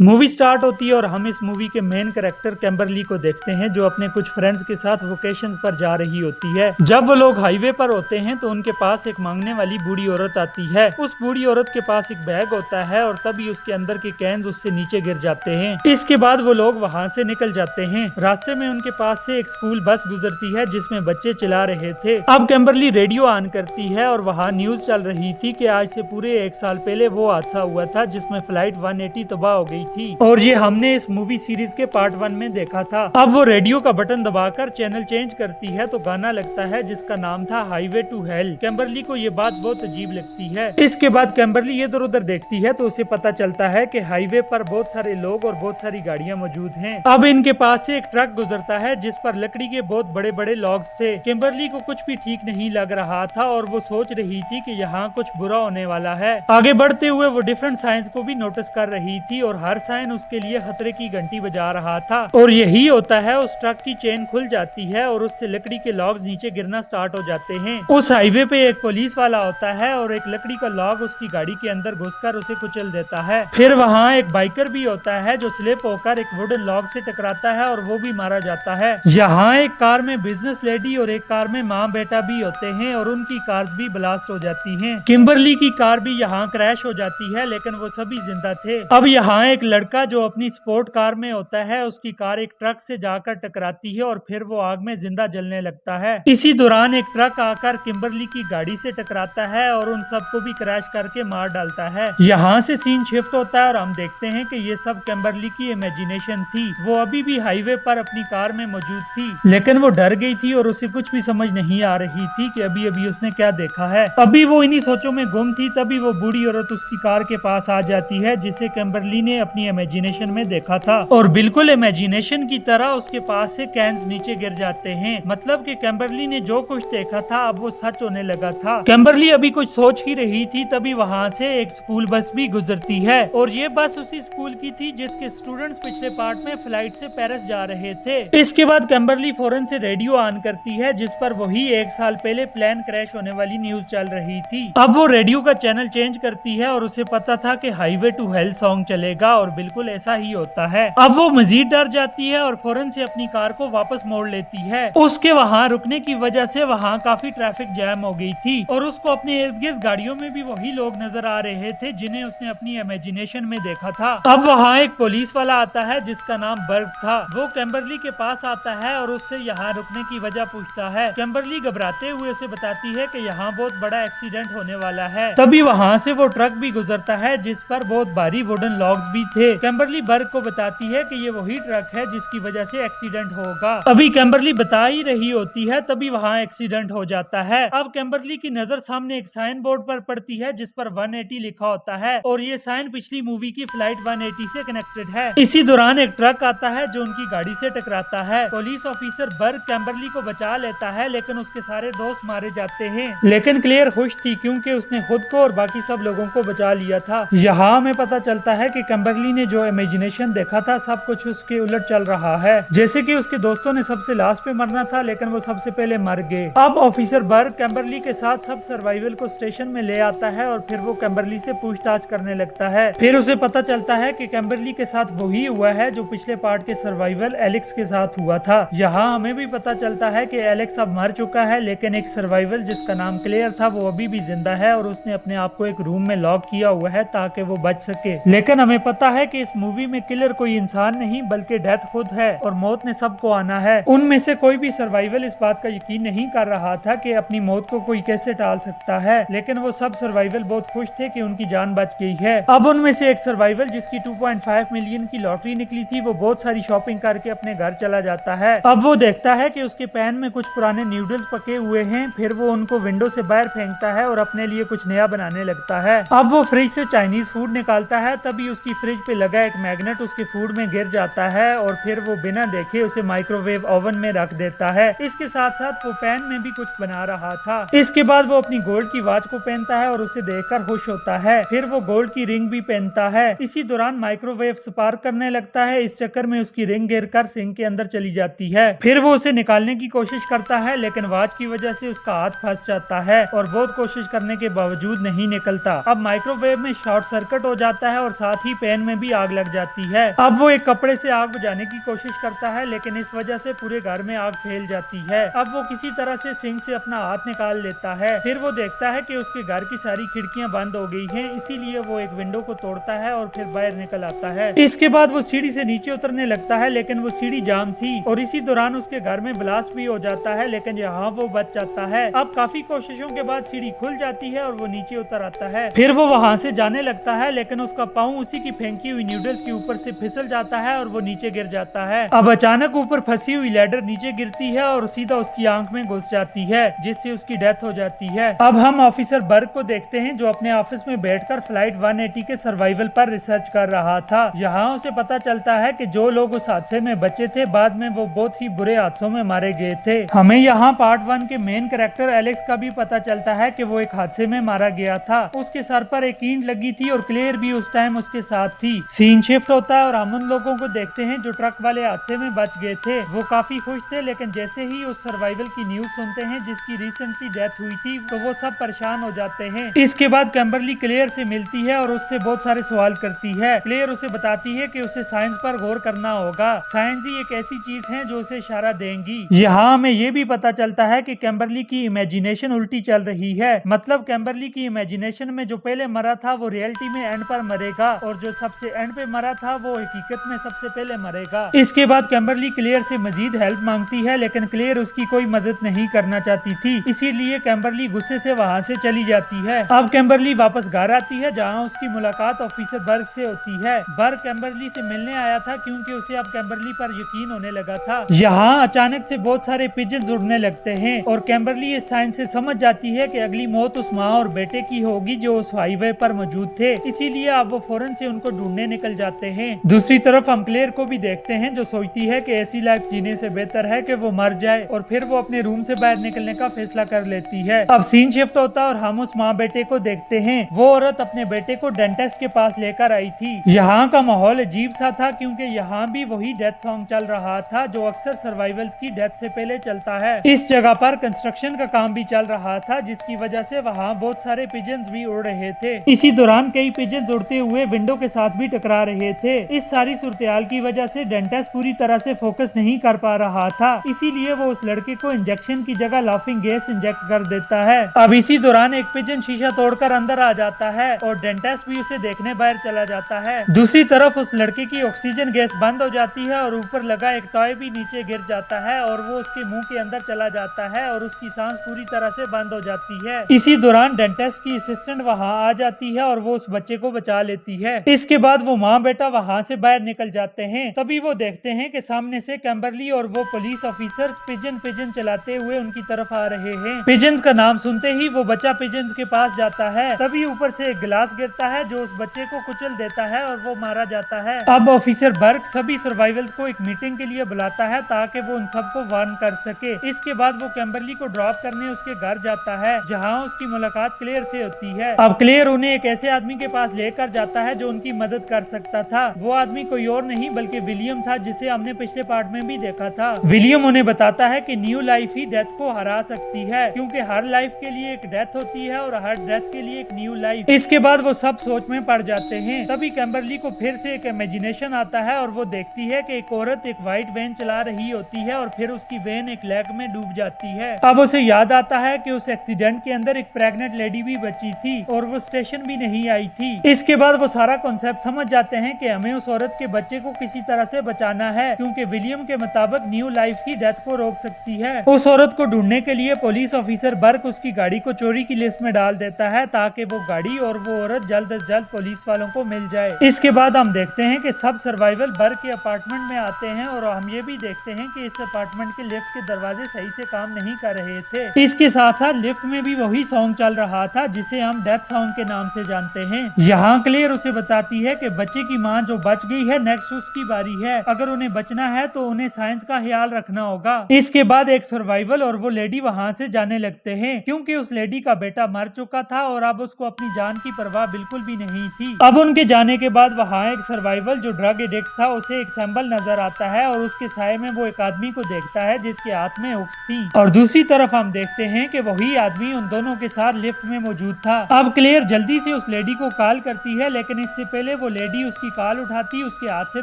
Movie start होती है और हम इस मूवी के मेन कैरेक्टर कैम्बरली को देखते हैं जो अपने कुछ फ्रेंड्स के साथ वेकेशंस पर जा रही होती है। जब वो लोग हाईवे पर होते हैं तो उनके पास एक मांगने वाली बूढ़ी औरत आती है। उस बूढ़ी औरत के पास एक बैग होता है और तभी उसके अंदर के कैंस उससे नीचे गिर जाते हैं। इसके बाद वो लोग वहाँ से निकल जाते हैं। रास्ते में उनके पास से एक स्कूल बस गुजरती है जिसमें बच्चे चला रहे थे। अब कैम्बरली रेडियो ऑन करती है और वहाँ न्यूज चल रही थी कि आज से पूरे 1 साल पहले वो हादसा हुआ था जिसमें फ्लाइट 180 तबाह हो गई थी और ये हमने इस मूवी सीरीज के पार्ट 1 में देखा था। अब वो रेडियो का बटन दबाकर चैनल चेंज करती है तो गाना लगता है जिसका नाम था हाईवे टू हेल। कैम्बरली को ये बात बहुत अजीब लगती है। इसके बाद कैम्बरली इधर उधर देखती है तो उसे पता चलता है कि हाईवे पर बहुत सारे लोग और बहुत सारी गाड़ियां मौजूद हैं। अब इनके पास से एक ट्रक गुजरता है जिस पर लकड़ी के बहुत बड़े बड़े लॉग्स थे। कैम्बरली को कुछ भी ठीक नहीं लग रहा था और वो सोच रही थी कि यहाँ कुछ बुरा होने वाला है। आगे बढ़ते हुए वो डिफरेंट साइंस को भी नोटिस कर रही थी और हर साइन उसके लिए खतरे की घंटी बजा रहा था। और यही होता है, उस ट्रक की चेन खुल जाती है और उससे लकड़ी के लॉग्स नीचे गिरना स्टार्ट हो जाते हैं। उस हाईवे पे एक पुलिस वाला होता है और एक लकड़ी का लॉग उसकी गाड़ी के अंदर घुसकर उसे कुचल देता है। फिर वहाँ एक बाइकर भी होता है जो स्लिप होकर एक वुडन लॉग से टकराता है और वो भी मारा जाता है। यहाँ एक कार में बिजनेस लेडी और एक कार में माँ बेटा भी होते हैं और उनकी कार्स भी ब्लास्ट हो जाती हैं। किम्बरली की कार भी यहाँ क्रैश हो जाती है लेकिन वो सभी जिंदा थे। अब यहाँ एक लड़का जो अपनी स्पोर्ट कार में होता है उसकी कार एक ट्रक से जाकर टकराती है और फिर वो आग में जिंदा जलने लगता है। इसी दौरान एक ट्रक आकर किम्बरली की गाड़ी से टकराता है और उन सबको भी क्रैश करके मार डालता है। यहाँ से सीन शिफ्ट होता है और हम देखते हैं कि ये सब किम्बरली की इमेजिनेशन थी। वो अभी भी हाईवे पर अपनी कार में मौजूद थी लेकिन वो डर गई थी और उसे कुछ भी समझ नहीं आ रही थी कि अभी अभी उसने क्या देखा है। अभी वो इन्हीं सोचों में गुम थी तभी वो बूढ़ी औरत उसकी कार के पास आ जाती है जिसे किम्बरली ने अपनी इमेजिनेशन में देखा था और बिल्कुल इमेजिनेशन की तरह उसके पास से कैंस नीचे गिर जाते हैं। मतलब कि कैम्बरली ने जो कुछ देखा था अब वो सच होने लगा था। कैम्बरली अभी कुछ सोच ही रही थी तभी वहाँ से एक स्कूल बस भी गुजरती है और ये बस उसी स्कूल की थी जिसके स्टूडेंट्स पिछले पार्ट में फ्लाइट से पेरिस जा रहे थे। इसके बाद कैम्बरली फौरन से रेडियो ऑन करती है जिस पर वही 1 साल पहले प्लेन क्रैश होने वाली न्यूज चल रही थी। अब वो रेडियो का चैनल चेंज करती है और उसे पता था कि हाईवे टू हेल सॉन्ग चलेगा और बिल्कुल ऐसा ही होता है। अब वो मजीद डर जाती है और फौरन से अपनी कार को वापस मोड़ लेती है। उसके वहाँ रुकने की वजह से वहाँ काफी ट्रैफिक जैम हो गई थी और उसको अपने इर्द गिर्द गाड़ियों में भी वही लोग नजर आ रहे थे जिन्हें उसने अपनी इमेजिनेशन में देखा था। अब वहाँ एक पुलिस वाला आता है जिसका नाम बर्ग था। वो कैम्बरली के पास आता है और उससे यहाँ रुकने की वजह पूछता है। कैम्बरली घबराते हुए उसे बताती है कि यहाँ बहुत बड़ा एक्सीडेंट होने वाला है। तभी वहाँ से वो ट्रक भी गुजरता है जिस पर बहुत भारी वुडन लॉग्स भी थे। कैम्बरली बर्ग को बताती है कि ये वही ट्रक है जिसकी वजह से एक्सीडेंट होगा। अभी कैम्बरली बता ही रही होती है तभी वहाँ एक्सीडेंट हो जाता है। अब कैम्बरली की नजर सामने एक साइन बोर्ड पर पड़ती है जिस पर 180 लिखा होता है और ये साइन पिछली मूवी की फ्लाइट 180 से कनेक्टेड है। इसी दौरान एक ट्रक आता है जो उनकी गाड़ी से टकराता है। पुलिस ऑफिसर बर्ग कैम्बरली को बचा लेता है लेकिन उसके सारे दोस्त मारे जाते हैं। लेकिन क्लेयर खुश थी क्योंकि उसने खुद को और बाकी सब लोगों को बचा लिया था। यहाँ हमें पता चलता है कि कैम्बरली ने जो इमेजिनेशन देखा था सब कुछ उसके उलट चल रहा है। जैसे कि उसके दोस्तों ने सबसे लास्ट पे मरना था लेकिन वो सबसे पहले मर गए। अब ऑफिसर बर्ग कैम्बरली के साथ सब सर्वाइवल को स्टेशन में ले आता है और फिर वो कैम्बरली से पूछताछ करने लगता है। फिर उसे पता चलता है कि कैम्बरली के साथ वही हुआ है जो पिछले पार्ट के सर्वाइवल एलेक्स के साथ हुआ था। यहाँ हमें भी पता चलता है कि एलेक्स अब मर चुका है लेकिन एक सर्वाइवल जिसका नाम क्लेयर था वो अभी भी जिंदा है और उसने अपने आप को एक रूम में लॉक किया हुआ है ताकि वो बच सके। लेकिन हमें पता है कि इस मूवी में किलर कोई इंसान नहीं बल्कि डेथ खुद है और मौत ने सबको आना है। उनमें से कोई भी सर्वाइवल इस बात का यकीन नहीं कर रहा था कि अपनी मौत को कोई कैसे टाल सकता है लेकिन वो सब सर्वाइवल बहुत खुश थे कि उनकी जान बच गई है। अब उनमें से एक सर्वाइवल जिसकी 2.5 मिलियन की लॉटरी निकली थी वो बहुत सारी शॉपिंग करके अपने घर चला जाता है। अब वो देखता है कि उसके पैन में कुछ पुराने नूडल्स पके हुए हैं। फिर वो उनको विंडो से बाहर फेंकता है और अपने लिए कुछ नया बनाने लगता है। अब वो फ्रिज से चाइनीज फूड निकालता है तभी उसकी फ्रिज पे लगा एक मैग्नेट उसके फूड में गिर जाता है और फिर वो बिना देखे उसे माइक्रोवेव ओवन में रख देता है। इसके साथ साथ वो पैन में भी कुछ बना रहा था। इसके बाद वो अपनी गोल्ड की वॉच को पहनता है और उसे देखकर खुश होता है। फिर वो गोल्ड की रिंग भी पहनता है। इसी दौरान माइक्रोवेव स्पार्क करने लगता है। इस चक्कर में उसकी रिंग गिरकर सिंक के अंदर चली जाती है। फिर वो उसे निकालने की कोशिश करता है लेकिन वॉच की वजह से उसका हाथ फंस जाता है और बहुत कोशिश करने के बावजूद नहीं निकलता। अब माइक्रोवेव में शॉर्ट सर्किट हो जाता है और साथ ही पैन में भी आग लग जाती है। अब वो एक कपड़े से आग बुझाने की कोशिश करता है, लेकिन इस वजह से पूरे घर में आग फैल जाती है। अब वो किसी तरह से सिंक से अपना हाथ निकाल लेता है। फिर वो देखता है कि उसके घर की सारी खिड़कियां बंद हो गई हैं, इसीलिए वो एक विंडो को तोड़ता है और फिर बाहर निकल आता है। इसके बाद वो सीढ़ी से नीचे उतरने लगता है, लेकिन वो सीढ़ी जाम थी और इसी दौरान उसके घर में ब्लास्ट भी हो जाता है, लेकिन यहाँ वो बच जाता है। अब काफी कोशिशों के बाद सीढ़ी खुल जाती है और वो नीचे उतर आता है। फिर वो वहाँ से जाने लगता है, लेकिन उसका पाँव उसी की फेंकी हुई नूडल्स के ऊपर से फिसल जाता है और वो नीचे गिर जाता है। अब अचानक ऊपर फंसी हुई लैडर नीचे गिरती है और सीधा उसकी आंख में घुस जाती है, जिससे उसकी डेथ हो जाती है। अब हम ऑफिसर बर्ग को देखते हैं, जो अपने ऑफिस में बैठकर फ्लाइट 180 के सर्वाइवल पर रिसर्च कर रहा था। यहाँ उसे पता चलता है कि जो लोग उस हादसे में बचे थे, बाद में वो बहुत ही बुरे हादसों में मारे गए थे। हमें यहाँ पार्ट 1 के मेन कैरेक्टर एलेक्स का भी पता चलता है कि वो एक हादसे में मारा गया था। उसके सर पर एक ईंट लगी थी और क्लेयर भी उस टाइम उसके साथ थी। सीन शिफ्ट होता है और हम उन लोगों को देखते हैं जो ट्रक वाले हादसे में बच गए थे। वो काफी खुश थे, लेकिन जैसे ही उस सर्वाइवल की न्यूज सुनते हैं जिसकी रिसेंटली डेथ हुई थी, तो वो सब परेशान हो जाते हैं। इसके बाद कैम्बरली क्लेयर से मिलती है और उससे बहुत सारे सवाल करती है। क्लेयर उसे बताती है कि उसे साइंस पर गौर करना होगा। साइंस ही एक ऐसी चीज है जो उसे इशारा देंगी। यहाँ हमें ये भी पता चलता है कि कैम्बरली की इमेजिनेशन उल्टी चल रही है। मतलब कैम्बरली की इमेजिनेशन में जो पहले मरा था वो रियलिटी में एंड पर मरेगा, और जो सबसे एंड पे मरा था वो हकीकत में सबसे पहले मरेगा। इसके बाद कैम्बरली क्लेयर से मजीद हेल्प मांगती है, लेकिन क्लेयर उसकी कोई मदद नहीं करना चाहती थी, इसीलिए कैम्बरली गुस्से से वहाँ से चली जाती है। अब कैम्बरली वापस घर आती है, जहाँ उसकी मुलाकात ऑफिसर बर्ग से होती है। बर्ग कैम्बरली से मिलने आया था क्योंकि उसे अब कैम्बरली पर यकीन होने लगा था। यहाँ अचानक से बहुत सारे पिजन्स उड़ने लगते हैं और कैम्बरली इस साइंस से समझ जाती है कि अगली मौत उस माँ और बेटे की होगी जो उस हाईवे पर मौजूद थे, इसीलिए अब वो फौरन से उनको ढूंढने निकल जाते हैं। दूसरी तरफ हम क्लेयर को भी देखते हैं, जो सोचती है कि ऐसी लाइफ जीने से बेहतर है कि वो मर जाए, और फिर वो अपने रूम से बाहर निकलने का फैसला कर लेती है। अब सीन शिफ्ट होता है और हम उस माँ बेटे को देखते हैं। वो औरत अपने बेटे को डेंटिस्ट के पास लेकर आई थी। यहाँ का माहौल अजीब सा था क्योंकि यहाँ भी वही डेथ सॉन्ग चल रहा था जो अक्सर सर्वाइवल्स की डेथ से पहले चलता है। इस जगह पर कंस्ट्रक्शन का काम भी चल रहा था, जिसकी वजह से वहाँ बहुत सारे पिजन्स भी उड़ रहे थे। इसी दौरान कई पिजन्स उड़ते हुए विंडो के साथ भी टकरा रहे थे। इस सारी सूरत-ए-हाल की वजह से डेंटिस्ट पूरी तरह से फोकस नहीं कर पा रहा था, इसीलिए वो उस लड़के को इंजेक्शन की जगह लाफिंग गैस इंजेक्ट कर देता है। अब इसी दौरान एक पिजन शीशा तोड़कर अंदर आ जाता है और डेंटिस्ट भी उसे देखने बाहर चला जाता है। दूसरी तरफ उस लड़के की ऑक्सीजन गैस बंद हो जाती है और ऊपर लगा एक टॉय भी नीचे गिर जाता है और वो उसके मुंह के अंदर चला जाता है और उसकी सांस पूरी तरह से बंद हो जाती है। इसी दौरान डेंटिस्ट की असिस्टेंट वहाँ आ जाती है और वो उस बच्चे को बचा लेती है। इसके बाद वो माँ बेटा वहाँ से बाहर निकल जाते हैं। तभी वो देखते हैं कि सामने से कैम्बरली और वो पुलिस ऑफिसर्स पिजन चलाते हुए उनकी तरफ आ रहे हैं। पिजन्स का नाम सुनते ही वो बच्चा पिजन्स के पास जाता है। तभी ऊपर से एक गिलास गिरता है जो उस बच्चे को कुचल देता है और वो मारा जाता है। अब ऑफिसर बर्ग सभी सर्वाइवल्स को एक मीटिंग के लिए बुलाता है ताकि वो उन सबको वार्न कर सके। इसके बाद वो कैम्बरली को ड्रॉप करने उसके घर जाता है, जहाँ उसकी मुलाकात क्लेयर से होती है। अब क्लेयर उन्हें एक ऐसे आदमी के पास लेकर जाता है जो उनकी मदद कर सकता था। वो आदमी कोई और नहीं बल्कि विलियम था, जिसे हमने पिछले पार्ट में भी देखा था। विलियम उन्हें बताता है कि न्यू लाइफ ही डेथ को हरा सकती है, क्योंकि हर लाइफ के लिए एक डेथ होती है और हर डेथ के लिए एक न्यू लाइफ। इसके बाद वो सब सोच में पड़ जाते हैं। तभी कैम्बरली को फिर से एक इमेजिनेशन आता है और वो देखती है कि एक औरत एक व्हाइट वैन चला रही होती है और फिर उसकी वैन एक लेक में डूब जाती है। अब उसे याद आता है कि उस एक्सीडेंट के अंदर एक प्रेग्नेंट लेडी भी बची थी और वो स्टेशन भी नहीं आई थी। इसके बाद वो सारा कॉन्सेप्ट समझ जाते हैं कि हमें उस औरत के बच्चे को किसी तरह से बचाना है, क्योंकि विलियम के मुताबिक न्यू लाइफ ही डेथ को रोक सकती है। उस औरत को ढूंढने के लिए पुलिस ऑफिसर बर्ग उसकी गाड़ी को चोरी की लिस्ट में डाल देता है ताकि वो गाड़ी और वो औरत जल्द से जल्द पुलिस वालों को मिल जाए। इसके बाद हम देखते हैं कि सब सर्वाइवल बर्ग के अपार्टमेंट में आते हैं और हम ये भी देखते हैं कि इस अपार्टमेंट के लिफ्ट के दरवाजे सही से काम नहीं कर रहे थे। इसके साथ साथ लिफ्ट में भी वही सॉन्ग चल रहा था जिसे हम डेथ सॉन्ग के नाम से जानते हैं। यहाँ क्लेयर उसे बताती है कि बच्चे की माँ जो बच गई है नेक्स्ट उसकी बारी है, अगर उन्हें बचना है तो उन्हें साइंस का ख्याल रखना होगा। इसके बाद एक सर्वाइवल और वो लेडी वहाँ से जाने लगते हैं, क्योंकि उस लेडी का बेटा मर चुका था और अब उसको अपनी जान की परवाह बिल्कुल भी नहीं थी। अब उनके जाने के बाद वहाँ एक सर्वाइवल जो ड्रग एडिक्ट था उसे एक सैंबल नजर आता है और उसके साये में वो एक आदमी को देखता है जिसके हाथ में हुक्स थी, और दूसरी तरफ हम देखते हैं कि वही आदमी उन दोनों के साथ लिफ्ट में मौजूद था। अब क्लेयर जल्दी से उस लेडी को कॉल करती है, लेकिन इससे पहले वो लेडी उसकी कॉल उठाती, उसके हाथ से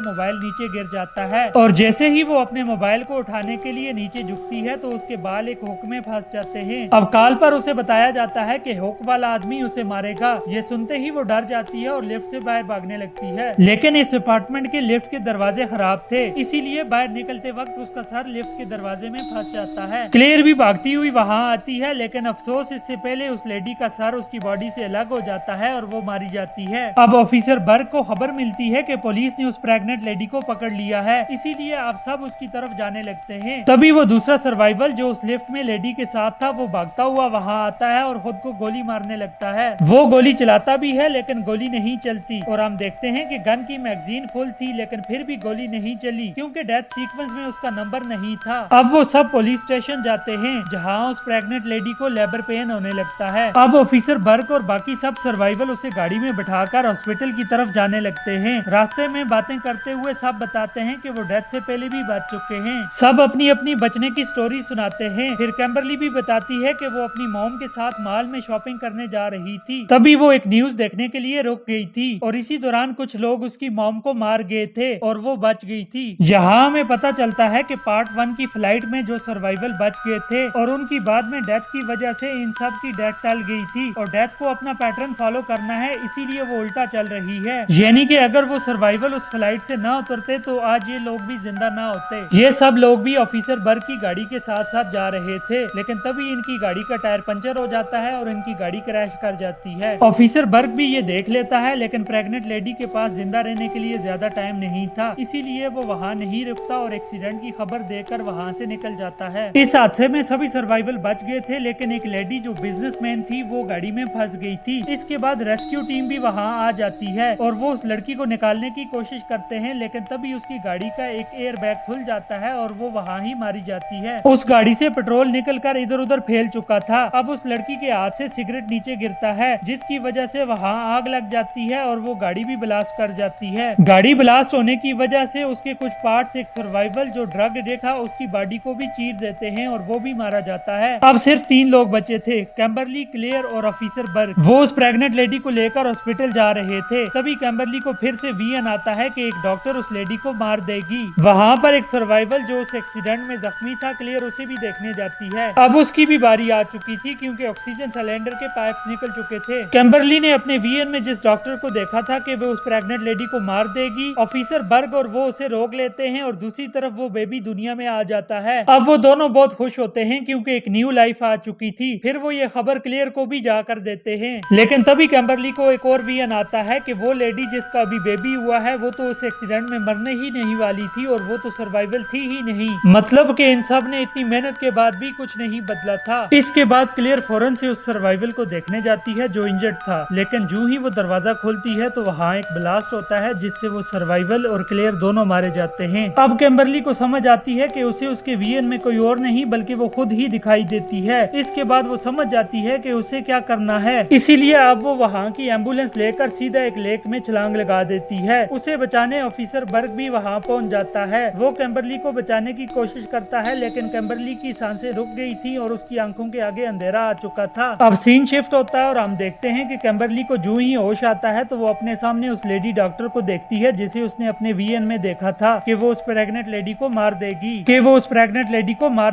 मोबाइल नीचे गिर जाता है और जैसे ही वो अपने मोबाइल को उठाने के लिए नीचे झुकती है तो उसके बाल एक हुक में फंस जाते हैं। अब कॉल पर उसे बताया जाता है कि हुक वाला आदमी उसे मारेगा। ये सुनते ही वो डर जाती है और लिफ्ट से बाहर भागने लगती है, लेकिन इस अपार्टमेंट के लिफ्ट के दरवाजे खराब थे, इसीलिए बाहर निकलते वक्त उसका सर लिफ्ट के दरवाजे में फंस जाता है। क्लेयर भी भागती हुई वहाँ आती है, लेकिन अफसोस इससे पहले उस लेडी का सर उसकी बॉडी से अलग हो जाता है और वो मारी जाती है। अब ऑफिसर बर्ग को खबर मिलती है कि पुलिस ने उस प्रेग्नेंट लेडी को पकड़ लिया है, इसीलिए अब सब उसकी तरफ जाने लगते हैं। तभी वो दूसरा सर्वाइवल जो उस लिफ्ट में लेडी के साथ था वो भागता हुआ वहाँ आता है और खुद को गोली मारने लगता है। वो गोली चलाता भी है लेकिन गोली नहीं चलती और हम देखते हैं कि गन की मैगजीन फुल थी, लेकिन फिर भी गोली नहीं चली क्योंकि डेथ सीक्वेंस में उसका नंबर नहीं था। अब वो सब पुलिस स्टेशन जाते हैं जहाँ उस प्रेग्नेंट लेडी को लेबर पेन होने लगता है। अब ऑफिसर बर्ग और बाकी सब सर्वाइवल उसे गाड़ी में बिठाकर हॉस्पिटल की तरफ जाने लगते हैं। रास्ते में बातें करते हुए सब बताते हैं कि वो डेथ से पहले भी बच चुके हैं। सब अपनी अपनी बचने की स्टोरी सुनाते हैं। फिर कैम्बरली भी बताती है कि वो अपनी मॉम के साथ मॉल में शॉपिंग करने जा रही थी, तभी वो एक न्यूज देखने के लिए रुक गई थी और इसी दौरान कुछ लोग उसकी मॉम को मार गए थे और वो बच गई थी। यहाँ हमें पता चलता है कि पार्ट 1 की फ्लाइट में जो सर्वाइवल बच गए थे और उनकी बाद में डेथ की वजह से इन सब की डेथ टल गई थी और डेथ को अपना पैटर्न फॉलो करना है, इसीलिए वो उल्टा चल रही है। यानी कि अगर वो सर्वाइवल उस फ्लाइट से न उतरते तो आज ये लोग भी जिंदा न होते। ये सब लोग भी ऑफिसर बर्ग की गाड़ी के साथ साथ जा रहे थे, लेकिन तभी इनकी गाड़ी का टायर पंचर हो जाता है और इनकी गाड़ी क्रैश कर जाती है। ऑफिसर बर्ग भी ये देख लेता है, लेकिन प्रेग्नेंट लेडी के पास जिंदा रहने के लिए ज्यादा टाइम नहीं था, इसीलिए वो वहाँ नहीं रुकता और एक्सीडेंट की खबर देकर वहाँ से निकल जाता है। इस हादसे में सभी सर्वाइवल बच गए थे, लेकिन एक लेडी जो बिजनेसमैन थी वो गाड़ी में फंस गई थी। इसके बाद रेस्क्यू टीम भी वहाँ आ जाती है और वो उस लड़की को निकालने की कोशिश करते हैं, लेकिन तभी उसकी गाड़ी का एक एयर बैग खुल जाता है और वो वहाँ ही मारी जाती है। उस गाड़ी से पेट्रोल निकलकर इधर उधर फैल चुका था। अब उस लड़की के हाथ से सिगरेट नीचे गिरता है, जिसकी वजह से वहाँ आग लग जाती है और वो गाड़ी भी ब्लास्ट कर जाती है। गाड़ी ब्लास्ट होने की वजह से उसके कुछ पार्ट्स एक सर्वाइवल जो ड्रग एडिक्ट था उसकी बॉडी को भी चीर देते हैं और वो भी मारा जाता है। अब सिर्फ 3 लोग बचे थे, कैम्बरली, क्लेयर और ऑफिसर बर्ग। वो उस प्रेग्नेंट लेडी को लेकर हॉस्पिटल जा रहे थे, तभी कैम्बरली को फिर से वीएन आता है कि एक डॉक्टर उस लेडी को मार देगी। वहाँ पर एक सर्वाइवल जो उस एक्सीडेंट में जख्मी था, क्लियर उसे भी देखने जाती है। अब उसकी भी बारी आ चुकी थी क्योंकि ऑक्सीजन सिलेंडर के पाइप्स निकल चुके थे। कैम्बरली ने अपने वीएन में जिस डॉक्टर को देखा था कि वो उस प्रेग्नेंट लेडी को मार देगी, ऑफिसर बर्ग और वो उसे रोक लेते हैं और दूसरी तरफ वो बेबी दुनिया में आ जाता है। अब वो दोनों बहुत खुश होते हैं क्योंकि एक न्यू लाइफ आ चुकी थी। फिर वो ये खबर क्लियर को भी जाकर देते हैं, लेकिन तभी कैम्बरली को एक और वीएन आता है कि वो लेडी जिसका अभी बेबी हुआ है वो तो उस एक्सीडेंट में मरने ही नहीं वाली थी और वो तो सर्वाइवल थी ही नहीं। मतलब कि इन सब ने इतनी मेहनत के बाद भी कुछ नहीं बदला था। इसके बाद क्लियर फौरन से उस सर्वाइवल को देखने जाती है जो इंजर्ड था, लेकिन जो ही वो दरवाजा खोलती है तो वहाँ एक ब्लास्ट होता है जिससे वो सर्वाइवल और क्लियर दोनों मारे जाते हैं। अब कैम्बरली को समझ आती है कि उसे उसके वीएन में कोई और नहीं बल्कि वो खुद ही दिखाई देती है। इसके बाद वो समझ जाती है कि उसे क्या करना है, इसीलिए अब वो वहाँ की एम्बुलेंस लेकर सीधा एक लेक में छलांग लगा देती है। उसे बचाने ऑफिसर बर्ग भी वहाँ पहुँच जाता है। वो कैम्बरली को बचाने की कोशिश करता है, लेकिन कैम्बरली की सांसें रुक गई थी और उसकी आंखों के आगे अंधेरा आ चुका था। अब सीन शिफ्ट होता है और हम देखते हैं कि कैम्बरली को जो ही होश आता है तो वो अपने सामने उस लेडी डॉक्टर को देखती है जिसे उसने अपने वीएन में देखा था कि वो उस प्रेग्नेंट लेडी को मार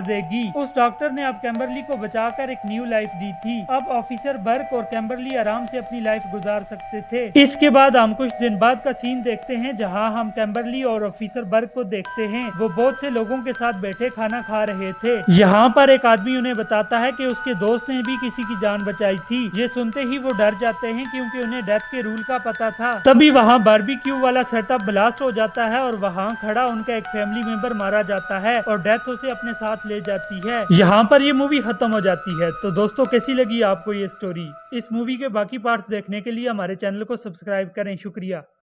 देगी। उस डॉक्टर ने अब कैम्बरली को बचाकर एक न्यू लाइफ दी थी। अब ऑफिसर बर्ग और कैम्बरली आराम से अपनी लाइफ गुजार सकते थे। इसके बाद हम कुछ दिन बाद का सीन देखते हैं जहाँ हम कैम्बरली और ऑफिसर बर्ग को देखते हैं। वो बहुत से लोगों के साथ बैठे खाना खा रहे थे। यहाँ पर एक आदमी उन्हें बताता है कि उसके दोस्त ने भी किसी की जान बचाई थी। ये सुनते ही वो डर जाते हैं क्योंकि उन्हें डेथ के रूल का पता था। तभी वहाँ बारबेक्यू वाला सेटअप ब्लास्ट हो जाता है और वहाँ खड़ा उनका एक फैमिली मेंबर मारा जाता है और डेथ उसे अपने साथ ले जाती है। यहाँ पर ये मूवी खत्म हो जाती है। तो दोस्तों कैसी लगी आपको ये स्टोरी? इस मूवी के बाकी पार्ट्स देखने के लिए हमारे चैनल को सब्सक्राइब करें। शुक्रिया।